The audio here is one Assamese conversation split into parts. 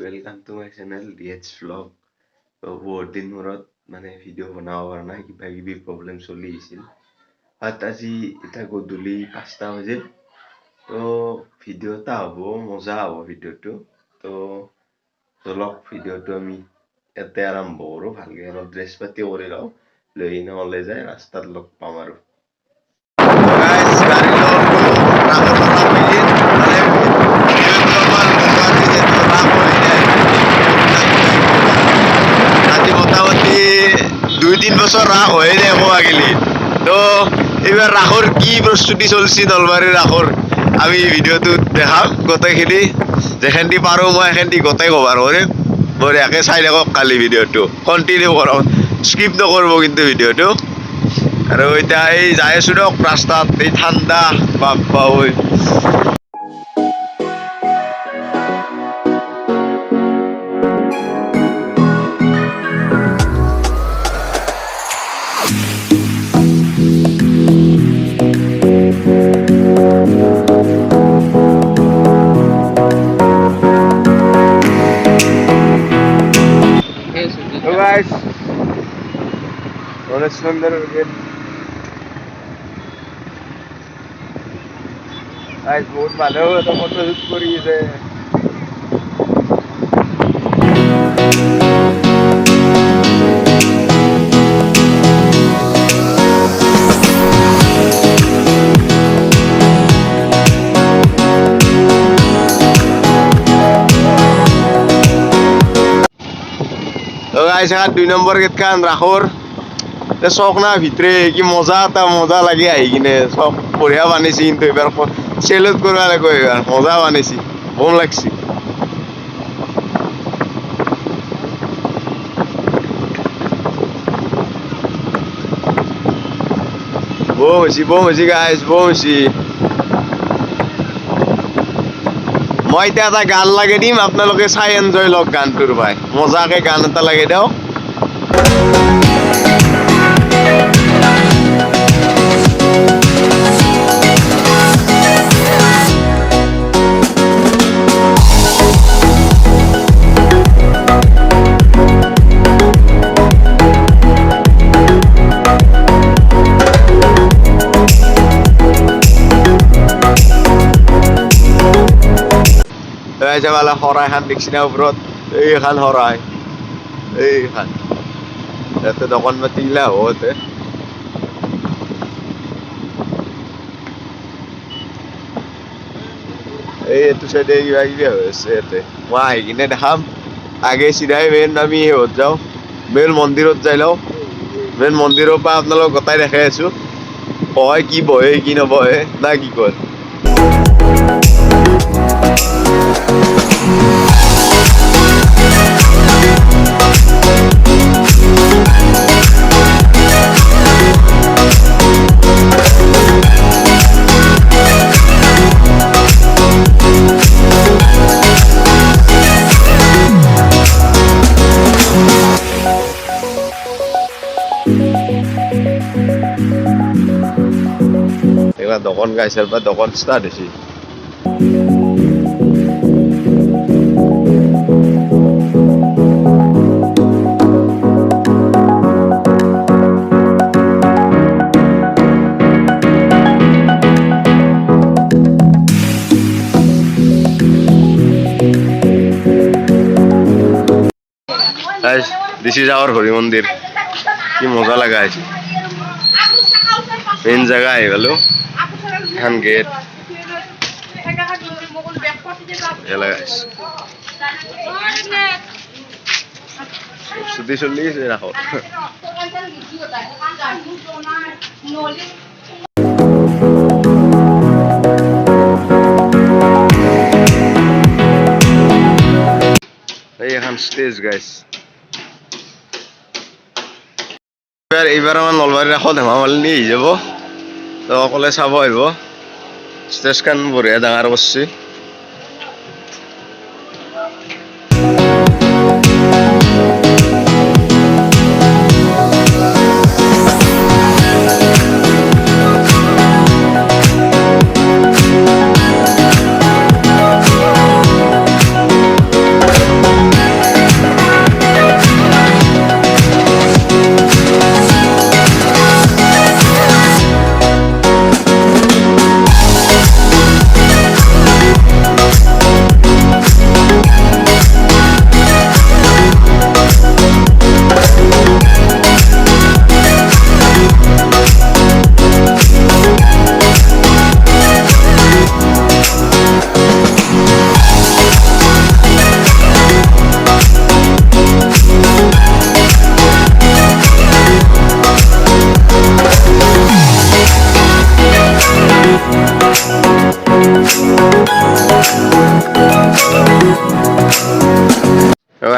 Welcome to my channel DH Vlog। বহুত দিন মূৰত ভিডিঅ' বনাব পৰা নাই, কিবা কিবি প্ৰব্লেম চলি আহিছিল। আজি এতিয়া গধূলি 5টা বাজিল, তো ভিডিঅ' এটা হ'ব, মজা হ'ব ভিডিঅ'টো। তো চলক ভিডিঅ'টো আমি ইয়াতে আৰম্ভ কৰোঁ। ভালকৈ অলপ ড্ৰেছ পাতি কৰি লওঁ, লৈ কিনে ওলাই যায় ৰাস্তাত লগ পাম আৰু। দুই-তিন বছৰ ৰাস হয়ে যায় গেলি, তো এবাৰ ৰাসৰ কি প্ৰস্তুতি চলছি নলবাৰীৰ ৰাসৰ আমি ভিডিওটো দেখাম। গোটেইখিনি যেখান পাৰো মই এখান গোটেই কভাৰ কৰিম। বঢ়িয়াকে চাই থাকক কালি ভিডিওটো, কন্টিনিউ কৰক, স্কিপ নকৰিব কিন্তু ভিডিওটো। আৰু এতিয়া এই যাই আছো দিয়ক ৰাস্তাত, এই ঠাণ্ডা বাপ্পা ঐ। guys, গণেশ মন্দিরের গেট। guys বহুত ভালো তো ফটো শুট করিয়েছে। তো গাইস এখন 2 নম্বর গেট খান রাখর চক না ভিতরে কি মজা এটা মজা লাগে আহি কিনে। চক বঢ়িয়া বানিছি, কিন্তু এবার সেলুট করবা লাগবে, এবার মজা বানিছি, বম লাগছি। বম হয়েছি গাইস, বম হয়েছি। মই এতিয়া এটা গান লাগে দিম, আপোনালোকে চাই এনজয় লওক গানটোৰ ভাই। মজাকে গান এটা লাগে দিয়ক। Jalan horai han diksi na bro, han horai, han. Ito dokon matila ho te. Ito sa day lagi ho sete. Wah, gini dah ham. Age sidai main nami ho jao. Main mondirot jailao. Main mondiro pa apnalok gotai dekhe asu. Boy ki no boy na ki kor. Dokon guys, serba dokon start sih. Guys, this is our Hori Mandir. কি মজা লাগা আছে। মেন জায়গা আই গেল। এখন গেট সুদি চলি আছে রাখো। এই এখন স্টেজ গাইস। এইবাৰ আমাৰ নলবাৰী ৰাসত হেমামালি নিয়ে যাব, তো অকলে চাব আহিব। স্টেজখন বঢ়িয়া ডাঙৰ কৰিছে।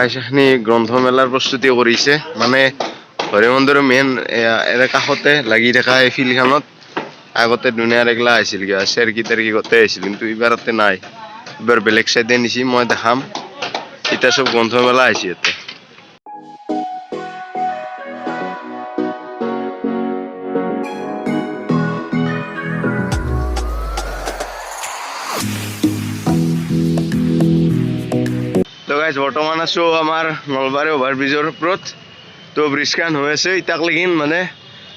এখানি গ্ৰন্থমেলাৰ প্ৰস্তুতি কৰিছে মানে হৰি মন্দিৰৰ মেইন এৰে কাষতে লাগি থকা এই ফিল্ডখনত আগতে দুনিয়াৰ এগলা আছিল কিবা চেৰকি তেৰকি গোটেই আছিল কিন্তু এইবাৰতে নাই এবাৰ বেলেগ চাইডে নিছি মই দেখাম এতিয়া চব গ্ৰন্থমেলা আহিছে ইয়াতে তো গাইজ বৰ্তমান আছো আমাৰ নলবাৰী অভাৰব্ৰিজৰ ওপৰত তো ব্ৰিজখন হৈ আছে ইতাক লেগিন মানে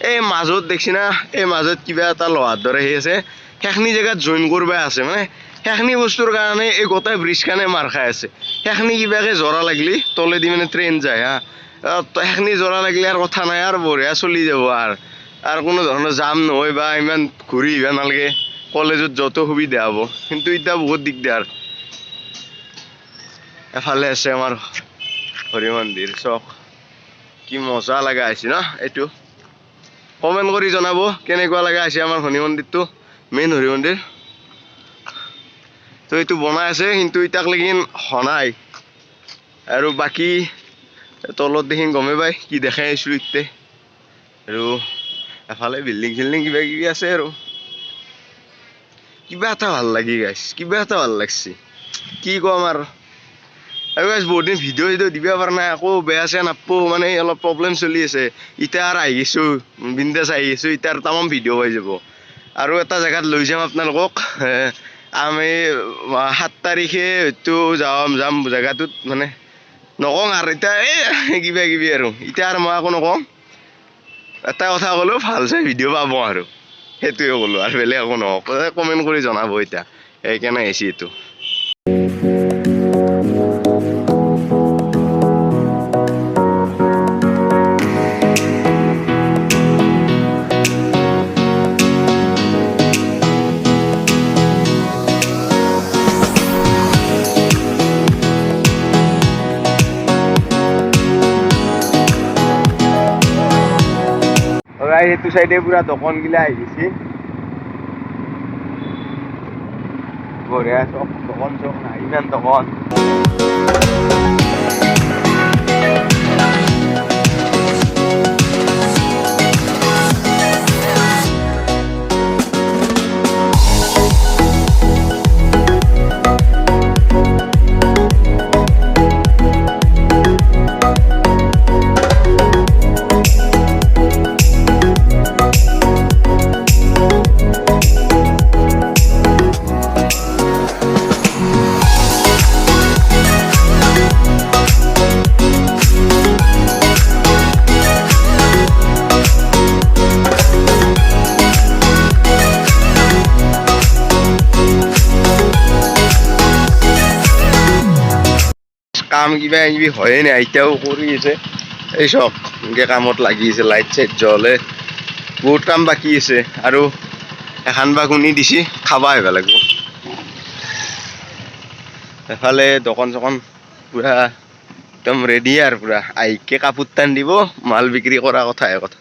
এই মাজত দেখছি না এই মাজত কিবা এটা লোহাৰ দৰে সেই আছে সেইখিনি জেগাত জইন কৰিব আছে মানে সেইখিনি বস্তুৰ কাৰণে এই গোটেই ব্ৰিজখনে মাৰ খাই আছে সেইখিনি কিবাকে জৰা লাগলি তলেদি মানে ট্ৰেইন যায় হা সেইখিনি জৰা লাগলি আৰু কথা নাই আৰু বঢ়িয়া চলি যাব আৰু কোনো ধৰণৰ জাম নহয় বা ইমান ঘূৰি আহিব নালাগে কলেজত যত সুবিধা হ'ব কিন্তু এতিয়া বহুত দিগদাৰ এফালে আছে আমাৰ হৰি মন্দিৰ চক কি মজা লগা আছে না এইটো কমেন্ট কৰি জনাব কেনেকুৱা লগা আছে আমাৰ হৰি মন্দিৰটো মেইন হৰি মন্দিৰ তো এইটো বনাই আছে কিন্তু ইতাক লেগিন হনাই আৰু বাকি তলত দেখিন গমে পাই কি দেখাই আছিলো ইতে আৰু এফালে বিল্ডিং চিল্ডিং কিবা কিবি আছে আৰু কিবা এটা ভাল লাগি গাইছ কিবা এটা ভাল লাগছে কি কম আৰু গাইজ বহুত দিন ভিডিঅ' চিডিঅ' দিব পৰা নাই আকৌ বেয়া চেয়া নাপাব মানে অলপ প্ৰব্লেম চলি আছে এতিয়া আৰু আহি গৈছো বিন্দাছ আহি গৈছো এতিয়া আৰু তামাম ভিডিঅ' হৈ যাব আৰু এটা জেগাত লৈ যাম আপোনালোকক আমি 7 তাৰিখে হয়তো যাম জেগাটোত মানে নকওঁ আৰু এতিয়া এই কিবা কিবি আৰু এতিয়া আৰু মই একো নকওঁ এটা কথা ক'লো ভাল চাই ভিডিঅ' পাব আৰু সেইটোৱে ক'লো আৰু বেলেগ একো নকওঁ কমেণ্ট কৰি জনাব এতিয়া সেইকাৰণে আহিছে এইটো সেইটো চাইডে পুৰা দোকান গিলা আহি গৈছে বঢ়িয়া চব দোকান চব নাই ইমান দোকান কাম কিবা কিবি হয়ে নাই এতিয়াও কৰি আছে এই চব এনেকে কামত লাগি আছে লাইট চাইট জ্বলে বহুত কাম বাকী আছে আৰু এখন বা শুনি দিছি খাবা আহিব লাগিব এফালে দোকান চোকান পুৰা একদম ৰেডি আৰু পুৰা আহিকে কাপোৰ টান দিব মাল বিক্ৰী কৰা কথাহে কথা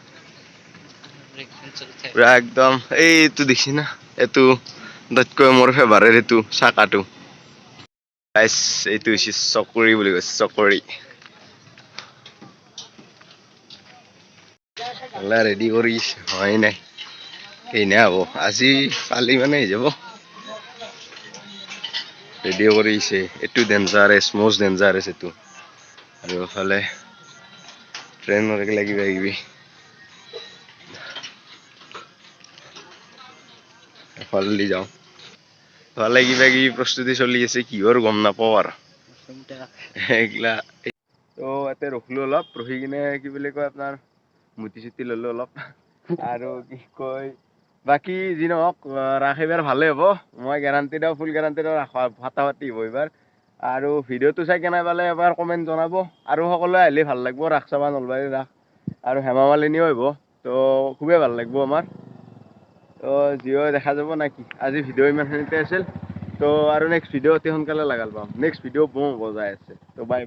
পুৰা একদম এইটো দেখছি না এইটো তাতকৈ মোৰ ফেভাৰেট এইটো চাকাটো এইটো হৈছে চকৰি বুলি কৈছে চকৰি ৰেডি কৰি হয় নাই কেনে হ'ব আজি কালি মানে হৈ যাব ৰেডি কৰিছে এইটো ডেঞ্জাৰাছ মষ্ট ডেঞ্জাৰাছ এইটো আৰু এফালে ট্ৰেইনৰ কিবা কিবি এফালে যাওঁ ভালে কিবা কিবি প্ৰস্তুতি চলি আছে কিহৰ গম নাপাওঁ আৰু এইগিলা তো ইয়াতে ৰখিলো অলপ ৰখি কিনে কি বুলি কয় আপোনাৰ মুটি চুটি ললো অলপ আৰু কি কয় বাকী যি নহওক ৰাস এইবাৰ ভালে হ'ব মই গেৰাণ্টি দিওঁ ফুল গেৰাণ্টি দিওঁ ৰাস ফাটাফাটি হ'ব এইবাৰ আৰু ভিডিঅ'টো চাই কেনে পালে এবাৰ কমেণ্ট জনাব আৰু সকলোৱে আহিলে ভাল লাগিব ৰাস চাবা নলবাৰীৰ ৰাস আৰু হেমা মালিনীও আহিব তো খুবেই ভাল লাগিব আমাৰ তো জিঅ দেখা যাব নাকি আজি ভিডিঅ' ইমানখিনিতে আছিল তো আৰু নেক্সট ভিডিঅ' অতি সোনকালে লগাল পাম নেক্সট ভিডিঅ' বজাই আছে তো বাই